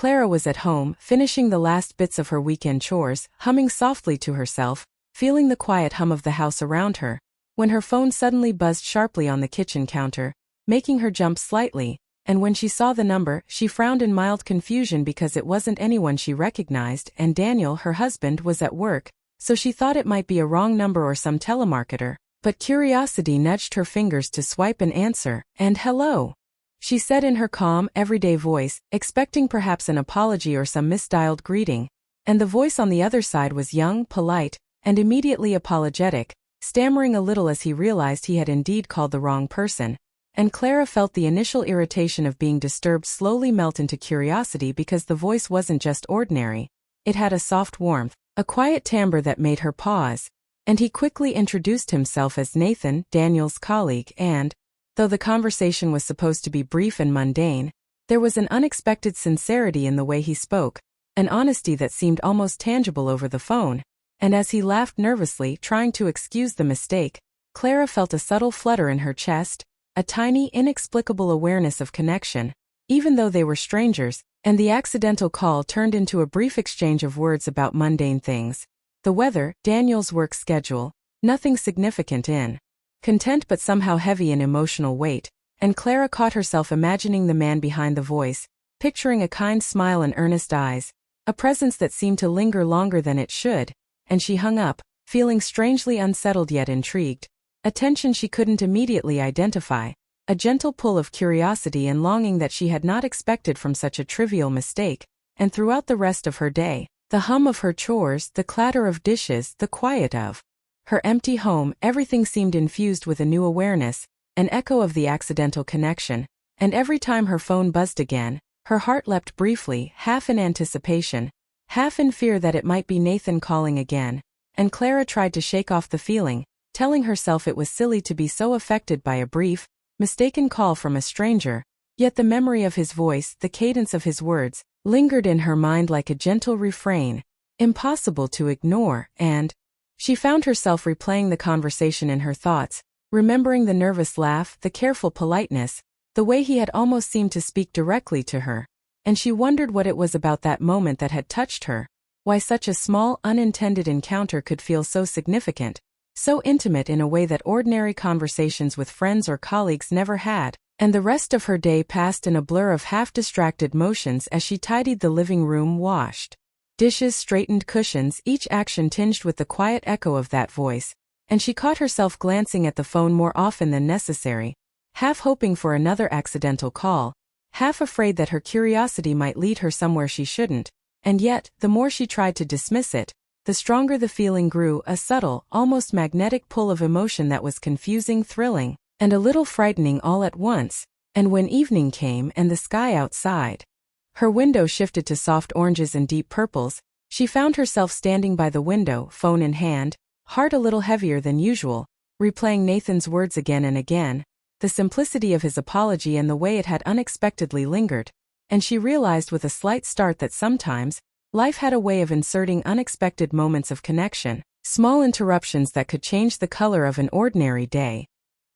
Clara was at home, finishing the last bits of her weekend chores, humming softly to herself, feeling the quiet hum of the house around her, when her phone suddenly buzzed sharply on the kitchen counter, making her jump slightly, and when she saw the number, she frowned in mild confusion because it wasn't anyone she recognized, and Daniel, her husband, was at work, so she thought it might be a wrong number or some telemarketer, but curiosity nudged her fingers to swipe and answer, and hello, she said in her calm, everyday voice, expecting perhaps an apology or some misdialed greeting, and the voice on the other side was young, polite, and immediately apologetic, stammering a little as he realized he had indeed called the wrong person, and Clara felt the initial irritation of being disturbed slowly melt into curiosity because the voice wasn't just ordinary, it had a soft warmth, a quiet timbre that made her pause, and he quickly introduced himself as Nathan, Daniel's colleague, and, though the conversation was supposed to be brief and mundane, there was an unexpected sincerity in the way he spoke, an honesty that seemed almost tangible over the phone, and as he laughed nervously, trying to excuse the mistake, Clara felt a subtle flutter in her chest, a tiny, inexplicable awareness of connection, even though they were strangers, and the accidental call turned into a brief exchange of words about mundane things. The weather, Daniel's work schedule, nothing significant in. Content but somehow heavy in emotional weight, and Clara caught herself imagining the man behind the voice, picturing a kind smile and earnest eyes, a presence that seemed to linger longer than it should, and she hung up, feeling strangely unsettled yet intrigued, a tension she couldn't immediately identify, a gentle pull of curiosity and longing that she had not expected from such a trivial mistake, and throughout the rest of her day, the hum of her chores, the clatter of dishes, the quiet of her empty home, everything seemed infused with a new awareness, an echo of the accidental connection, and every time her phone buzzed again, her heart leapt briefly, half in anticipation, half in fear that it might be Nathan calling again, and Clara tried to shake off the feeling, telling herself it was silly to be so affected by a brief, mistaken call from a stranger, yet the memory of his voice, the cadence of his words, lingered in her mind like a gentle refrain, impossible to ignore, and she found herself replaying the conversation in her thoughts, remembering the nervous laugh, the careful politeness, the way he had almost seemed to speak directly to her, and she wondered what it was about that moment that had touched her, why such a small, unintended encounter could feel so significant, so intimate in a way that ordinary conversations with friends or colleagues never had, and the rest of her day passed in a blur of half-distracted motions as she tidied the living room, washed dishes, straightened cushions, each action tinged with the quiet echo of that voice, and she caught herself glancing at the phone more often than necessary, half hoping for another accidental call, half afraid that her curiosity might lead her somewhere she shouldn't, and yet, the more she tried to dismiss it, the stronger the feeling grew, a subtle, almost magnetic pull of emotion that was confusing, thrilling, and a little frightening all at once, and when evening came and the sky outside, her window shifted to soft oranges and deep purples, she found herself standing by the window, phone in hand, heart a little heavier than usual, replaying Nathan's words again and again, the simplicity of his apology and the way it had unexpectedly lingered, and she realized with a slight start that sometimes, life had a way of inserting unexpected moments of connection, small interruptions that could change the color of an ordinary day,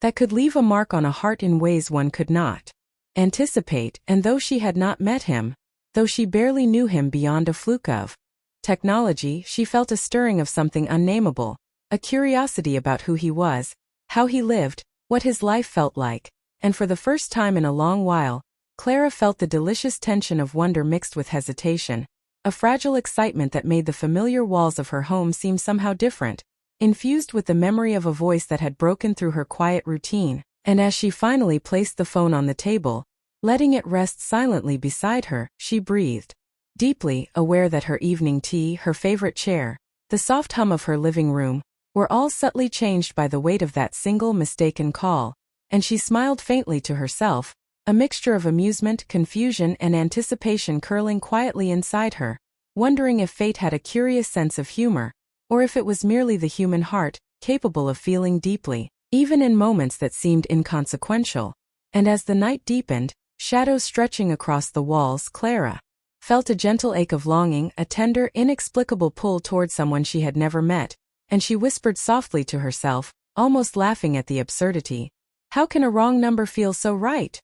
that could leave a mark on a heart in ways one could not anticipate, and though she had not met him, though she barely knew him beyond a fluke of technology, she felt a stirring of something unnameable, a curiosity about who he was, how he lived, what his life felt like, and for the first time in a long while, Clara felt the delicious tension of wonder mixed with hesitation, a fragile excitement that made the familiar walls of her home seem somehow different, infused with the memory of a voice that had broken through her quiet routine, and as she finally placed the phone on the table, letting it rest silently beside her, she breathed deeply, aware that her evening tea, her favorite chair, the soft hum of her living room, were all subtly changed by the weight of that single mistaken call, and she smiled faintly to herself, a mixture of amusement, confusion, and anticipation curling quietly inside her, wondering if fate had a curious sense of humor, or if it was merely the human heart, capable of feeling deeply, even in moments that seemed inconsequential. And as the night deepened, shadows stretching across the walls, Clara felt a gentle ache of longing, a tender, inexplicable pull toward someone she had never met, and she whispered softly to herself, almost laughing at the absurdity, "How can a wrong number feel so right?"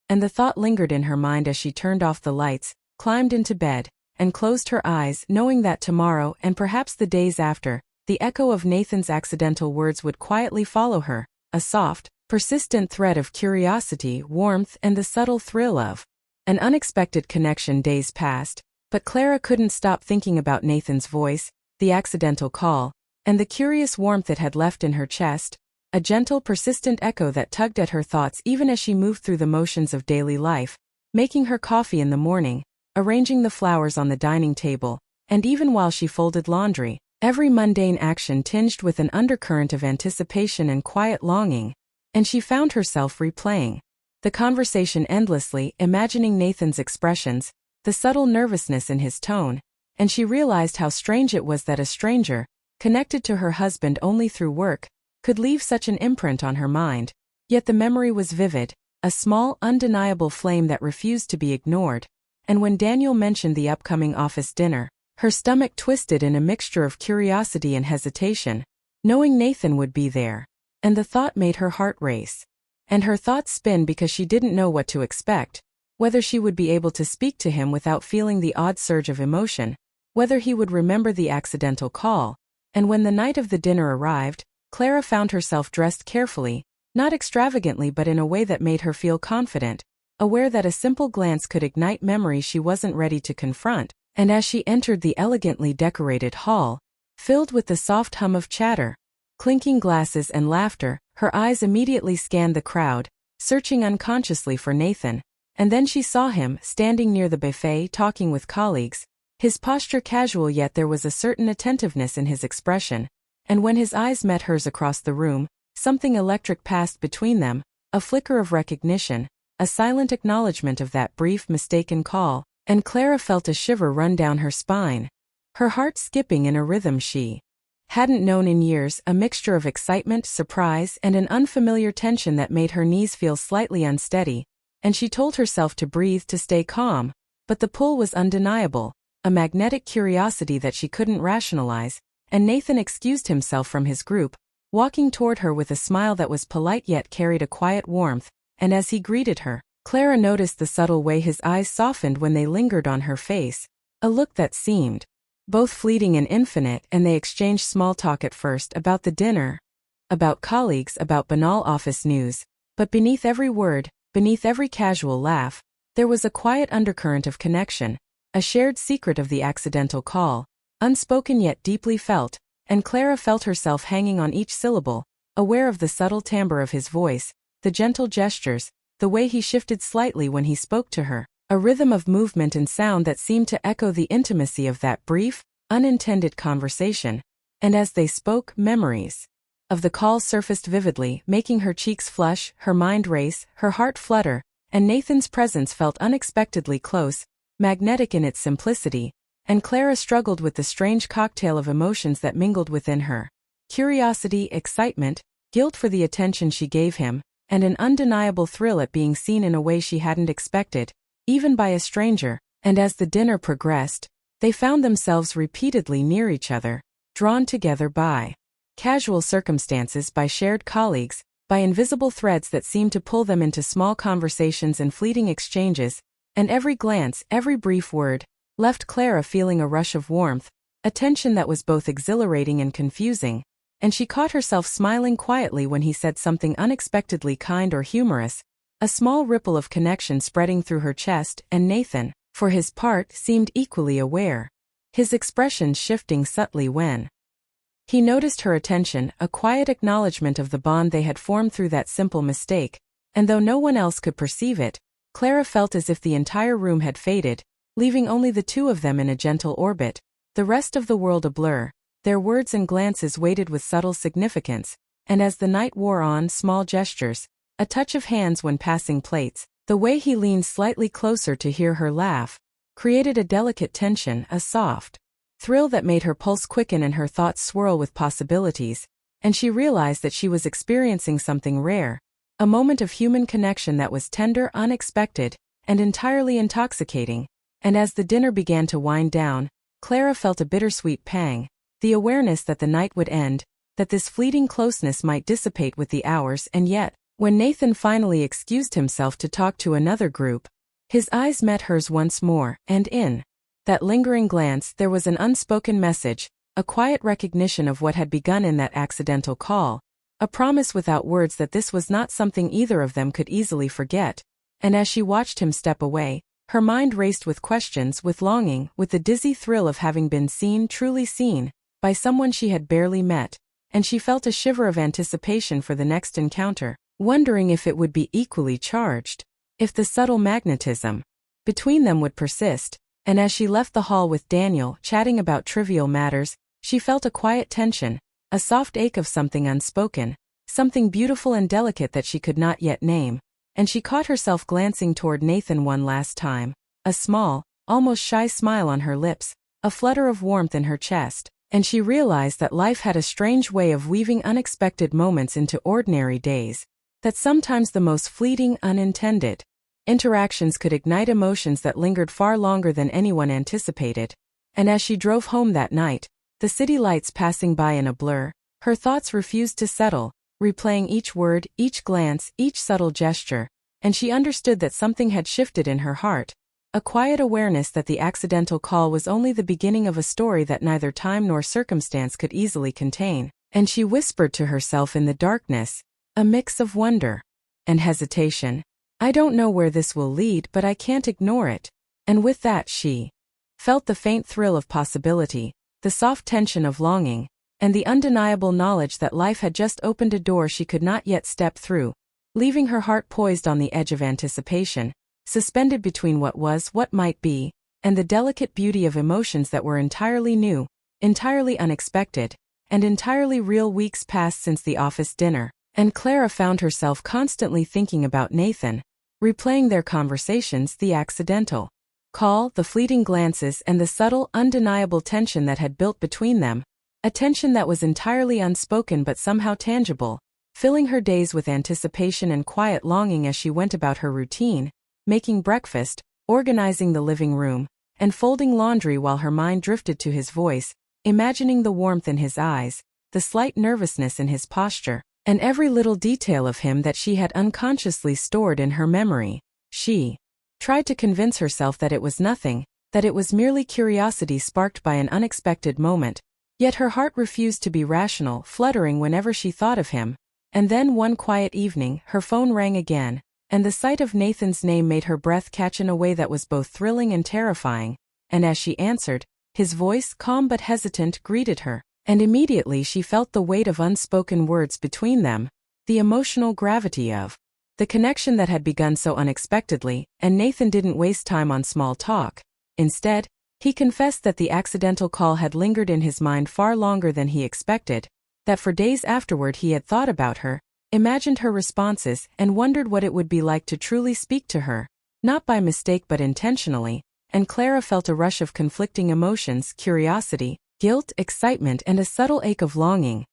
And the thought lingered in her mind as she turned off the lights, climbed into bed, and closed her eyes, knowing that tomorrow and perhaps the days after, the echo of Nathan's accidental words would quietly follow her, a soft, persistent thread of curiosity, warmth, and the subtle thrill of an unexpected connection. Days passed, but Clara couldn't stop thinking about Nathan's voice, the accidental call, and the curious warmth it had left in her chest, a gentle, persistent echo that tugged at her thoughts even as she moved through the motions of daily life, making her coffee in the morning, arranging the flowers on the dining table, and even while she folded laundry, every mundane action tinged with an undercurrent of anticipation and quiet longing, and she found herself replaying the conversation endlessly, imagining Nathan's expressions, the subtle nervousness in his tone, and she realized how strange it was that a stranger, connected to her husband only through work, could leave such an imprint on her mind. Yet the memory was vivid, a small, undeniable flame that refused to be ignored, and when Daniel mentioned the upcoming office dinner, her stomach twisted in a mixture of curiosity and hesitation, knowing Nathan would be there, and the thought made her heart race. And her thoughts spin because she didn't know what to expect, whether she would be able to speak to him without feeling the odd surge of emotion, whether he would remember the accidental call, and when the night of the dinner arrived, Clara found herself dressed carefully, not extravagantly but in a way that made her feel confident, aware that a simple glance could ignite memories she wasn't ready to confront, and as she entered the elegantly decorated hall, filled with the soft hum of chatter, clinking glasses and laughter, her eyes immediately scanned the crowd, searching unconsciously for Nathan, and then she saw him, standing near the buffet talking with colleagues, his posture casual yet there was a certain attentiveness in his expression, and when his eyes met hers across the room, something electric passed between them, a flicker of recognition, a silent acknowledgement of that brief mistaken call, and Clara felt a shiver run down her spine, her heart skipping in a rhythm she hadn't known in years, a mixture of excitement, surprise, and an unfamiliar tension that made her knees feel slightly unsteady, and she told herself to breathe, to stay calm, but the pull was undeniable, a magnetic curiosity that she couldn't rationalize, and Nathan excused himself from his group, walking toward her with a smile that was polite yet carried a quiet warmth, and as he greeted her, Clara noticed the subtle way his eyes softened when they lingered on her face, a look that seemed both fleeting and infinite, and they exchanged small talk at first about the dinner, about colleagues, about banal office news, but beneath every word, beneath every casual laugh, there was a quiet undercurrent of connection, a shared secret of the accidental call, unspoken yet deeply felt, and Clara felt herself hanging on each syllable, aware of the subtle timbre of his voice, the gentle gestures, the way he shifted slightly when he spoke to her, a rhythm of movement and sound that seemed to echo the intimacy of that brief, unintended conversation, and as they spoke, memories of the call surfaced vividly, making her cheeks flush, her mind race, her heart flutter, and Nathan's presence felt unexpectedly close, magnetic in its simplicity, and Clara struggled with the strange cocktail of emotions that mingled within her. Curiosity, excitement, guilt for the attention she gave him, and an undeniable thrill at being seen in a way she hadn't expected, even by a stranger, and as the dinner progressed, they found themselves repeatedly near each other, drawn together by casual circumstances, by shared colleagues, by invisible threads that seemed to pull them into small conversations and fleeting exchanges, and every glance, every brief word, left Clara feeling a rush of warmth, a tension that was both exhilarating and confusing, and she caught herself smiling quietly when he said something unexpectedly kind or humorous, a small ripple of connection spreading through her chest, and Nathan, for his part, seemed equally aware, his expression shifting subtly when he noticed her attention, a quiet acknowledgement of the bond they had formed through that simple mistake, and though no one else could perceive it, Clara felt as if the entire room had faded, leaving only the two of them in a gentle orbit, the rest of the world a blur, their words and glances weighted with subtle significance, and as the night wore on, small gestures, a touch of hands when passing plates, the way he leaned slightly closer to hear her laugh, created a delicate tension, a soft thrill that made her pulse quicken and her thoughts swirl with possibilities, and she realized that she was experiencing something rare, a moment of human connection that was tender, unexpected, and entirely intoxicating, and as the dinner began to wind down, Clara felt a bittersweet pang, the awareness that the night would end, that this fleeting closeness might dissipate with the hours, and yet, when Nathan finally excused himself to talk to another group, His eyes met hers once more, and in that lingering glance there was an unspoken message, a quiet recognition of what had begun in that accidental call, a promise without words that this was not something either of them could easily forget. And as she watched him step away, her mind raced with questions, with longing, with the dizzy thrill of having been seen, truly seen, by someone she had barely met, and she felt a shiver of anticipation for the next encounter, wondering if it would be equally charged, if the subtle magnetism between them would persist. And as she left the hall with Daniel, chatting about trivial matters, she felt a quiet tension, a soft ache of something unspoken, something beautiful and delicate that she could not yet name, and she caught herself glancing toward Nathan one last time, a small, almost shy smile on her lips, a flutter of warmth in her chest, and she realized that life had a strange way of weaving unexpected moments into ordinary days, that sometimes the most fleeting, unintended interactions could ignite emotions that lingered far longer than anyone anticipated. And as she drove home that night, the city lights passing by in a blur, her thoughts refused to settle, replaying each word, each glance, each subtle gesture, and she understood that something had shifted in her heart, a quiet awareness that the accidental call was only the beginning of a story that neither time nor circumstance could easily contain, and she whispered to herself in the darkness, a mix of wonder and hesitation, "I don't know where this will lead, but I can't ignore it." And with that she felt the faint thrill of possibility, the soft tension of longing, and the undeniable knowledge that life had just opened a door she could not yet step through, leaving her heart poised on the edge of anticipation, suspended between what was, what might be, and the delicate beauty of emotions that were entirely new, entirely unexpected, and entirely real. Weeks passed since the office dinner, and Clara found herself constantly thinking about Nathan, replaying their conversations, the accidental call, the fleeting glances, and the subtle, undeniable tension that had built between them, a tension that was entirely unspoken but somehow tangible, filling her days with anticipation and quiet longing as she went about her routine, making breakfast, organizing the living room, and folding laundry while her mind drifted to his voice, imagining the warmth in his eyes, the slight nervousness in his posture, and every little detail of him that she had unconsciously stored in her memory. She tried to convince herself that it was nothing, that it was merely curiosity sparked by an unexpected moment, yet her heart refused to be rational, fluttering whenever she thought of him. And then one quiet evening, her phone rang again, and the sight of Nathan's name made her breath catch in a way that was both thrilling and terrifying, and as she answered, his voice, calm but hesitant, greeted her. And immediately she felt the weight of unspoken words between them, the emotional gravity of the connection that had begun so unexpectedly, and Nathan didn't waste time on small talk. Instead, he confessed that the accidental call had lingered in his mind far longer than he expected, that for days afterward he had thought about her, imagined her responses, and wondered what it would be like to truly speak to her, not by mistake but intentionally, and Clara felt a rush of conflicting emotions, curiosity, guilt, excitement, and a subtle ache of longing,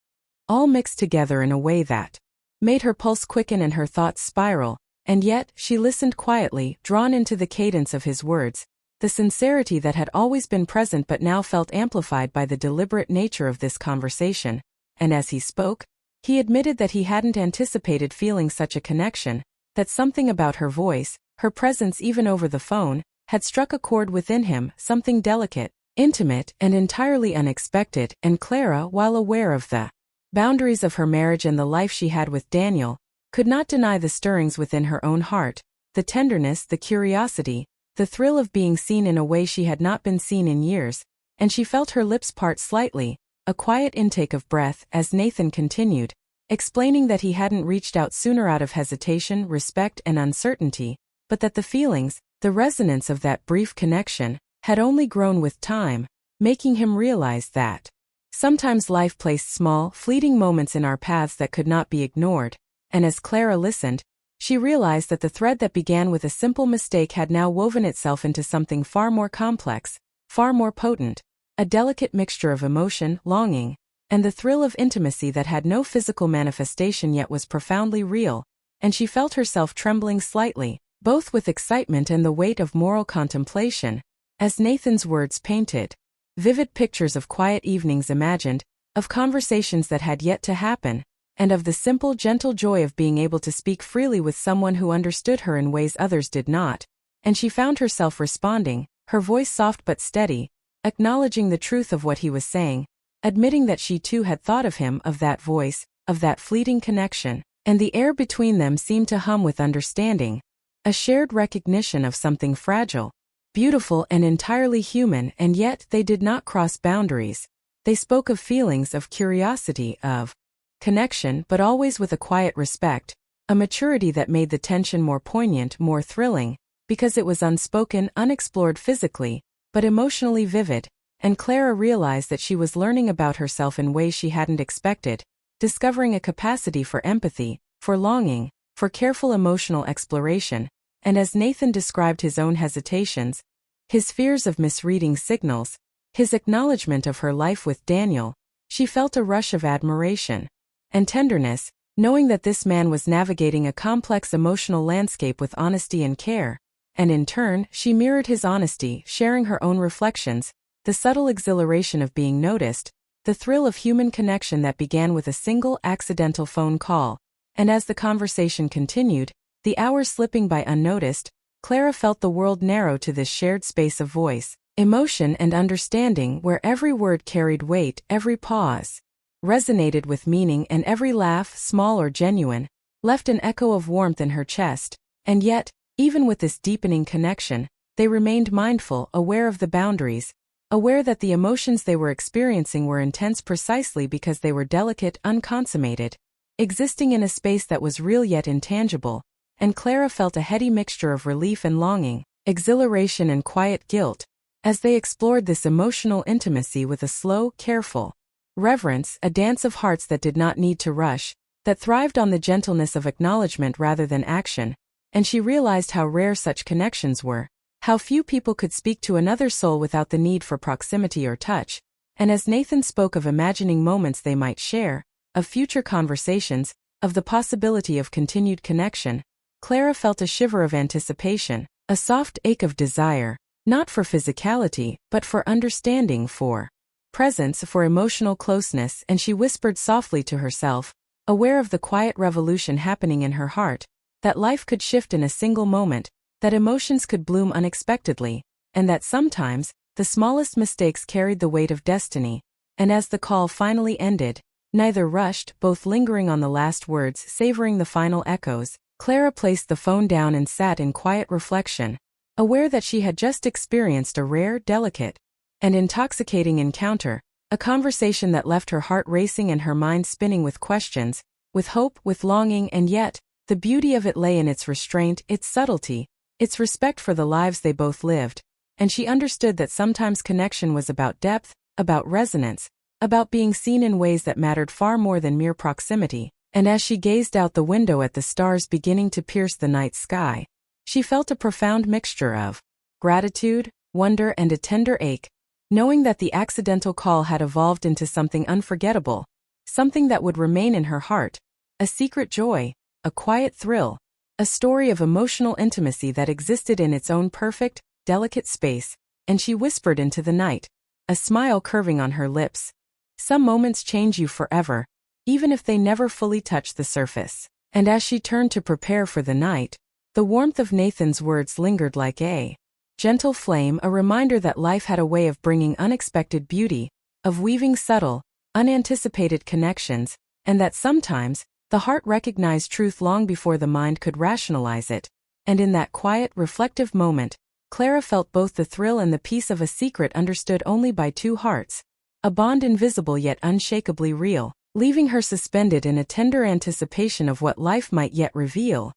all mixed together in a way that made her pulse quicken and her thoughts spiral, and yet, she listened quietly, drawn into the cadence of his words, the sincerity that had always been present but now felt amplified by the deliberate nature of this conversation, and as he spoke, he admitted that he hadn't anticipated feeling such a connection, that something about her voice, her presence even over the phone, had struck a chord within him, something delicate, intimate, and entirely unexpected, and Clara, while aware of the boundaries of her marriage and the life she had with Daniel, could not deny the stirrings within her own heart, the tenderness, the curiosity, the thrill of being seen in a way she had not been seen in years, and she felt her lips part slightly, a quiet intake of breath, as Nathan continued, explaining that he hadn't reached out sooner out of hesitation, respect, and uncertainty, but that the feelings, the resonance of that brief connection, had only grown with time, making him realize that sometimes life placed small, fleeting moments in our paths that could not be ignored, and as Clara listened, she realized that the thread that began with a simple mistake had now woven itself into something far more complex, far more potent, a delicate mixture of emotion, longing, and the thrill of intimacy that had no physical manifestation yet was profoundly real, and she felt herself trembling slightly, both with excitement and the weight of moral contemplation, as Nathan's words painted vivid pictures of quiet evenings imagined, of conversations that had yet to happen, and of the simple, gentle joy of being able to speak freely with someone who understood her in ways others did not. and she found herself responding, her voice soft but steady, acknowledging the truth of what he was saying, admitting that she too had thought of him, of that voice, of that fleeting connection, and the air between them seemed to hum with understanding, a shared recognition of something fragile, beautiful and entirely human, and yet they did not cross boundaries. They spoke of feelings, of curiosity, of connection, but always with a quiet respect, a maturity that made the tension more poignant, more thrilling, because it was unspoken, unexplored physically, but emotionally vivid, and Clara realized that she was learning about herself in ways she hadn't expected, discovering a capacity for empathy, for longing, for careful emotional exploration, and as Nathan described his own hesitations, his fears of misreading signals, his acknowledgement of her life with Daniel, she felt a rush of admiration and tenderness, knowing that this man was navigating a complex emotional landscape with honesty and care, and in turn, she mirrored his honesty, sharing her own reflections, the subtle exhilaration of being noticed, the thrill of human connection that began with a single accidental phone call, and as the conversation continued, the hours slipping by unnoticed, Clara felt the world narrow to this shared space of voice, emotion and understanding where every word carried weight, every pause resonated with meaning, and every laugh, small or genuine, left an echo of warmth in her chest, and yet, even with this deepening connection, they remained mindful, aware of the boundaries, aware that the emotions they were experiencing were intense precisely because they were delicate, unconsummated, existing in a space that was real yet intangible, and Clara felt a heady mixture of relief and longing, exhilaration and quiet guilt, as they explored this emotional intimacy with a slow, careful reverence, a dance of hearts that did not need to rush, that thrived on the gentleness of acknowledgement rather than action, and she realized how rare such connections were, how few people could speak to another soul without the need for proximity or touch, and as Nathan spoke of imagining moments they might share, of future conversations, of the possibility of continued connection, Clara felt a shiver of anticipation, a soft ache of desire, not for physicality, but for understanding, for presence, for emotional closeness, and she whispered softly to herself, aware of the quiet revolution happening in her heart, that life could shift in a single moment, that emotions could bloom unexpectedly, and that sometimes, the smallest mistakes carried the weight of destiny, and as the call finally ended, neither rushed, both lingering on the last words, savoring the final echoes, Clara placed the phone down and sat in quiet reflection, aware that she had just experienced a rare, delicate, and intoxicating encounter, a conversation that left her heart racing and her mind spinning with questions, with hope, with longing, and yet, the beauty of it lay in its restraint, its subtlety, its respect for the lives they both lived, and she understood that sometimes connection was about depth, about resonance, about being seen in ways that mattered far more than mere proximity, and as she gazed out the window at the stars beginning to pierce the night sky, she felt a profound mixture of gratitude, wonder, and a tender ache, knowing that the accidental call had evolved into something unforgettable, something that would remain in her heart, a secret joy, a quiet thrill, a story of emotional intimacy that existed in its own perfect, delicate space, and she whispered into the night, a smile curving on her lips. Some moments change you forever, even if they never fully touch the surface. And as she turned to prepare for the night, the warmth of Nathan's words lingered like a gentle flame, a reminder that life had a way of bringing unexpected beauty, of weaving subtle, unanticipated connections, and that sometimes, the heart recognized truth long before the mind could rationalize it, and in that quiet, reflective moment, Clara felt both the thrill and the peace of a secret understood only by two hearts, a bond invisible yet unshakably real, leaving her suspended in a tender anticipation of what life might yet reveal,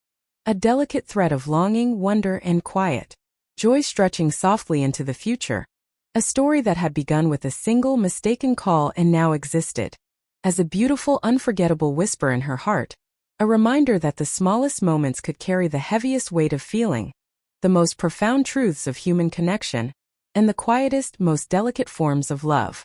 a delicate thread of longing, wonder, and quiet joy stretching softly into the future, a story that had begun with a single mistaken call and now existed as a beautiful, unforgettable whisper in her heart, a reminder that the smallest moments could carry the heaviest weight of feeling, the most profound truths of human connection, and the quietest, most delicate forms of love.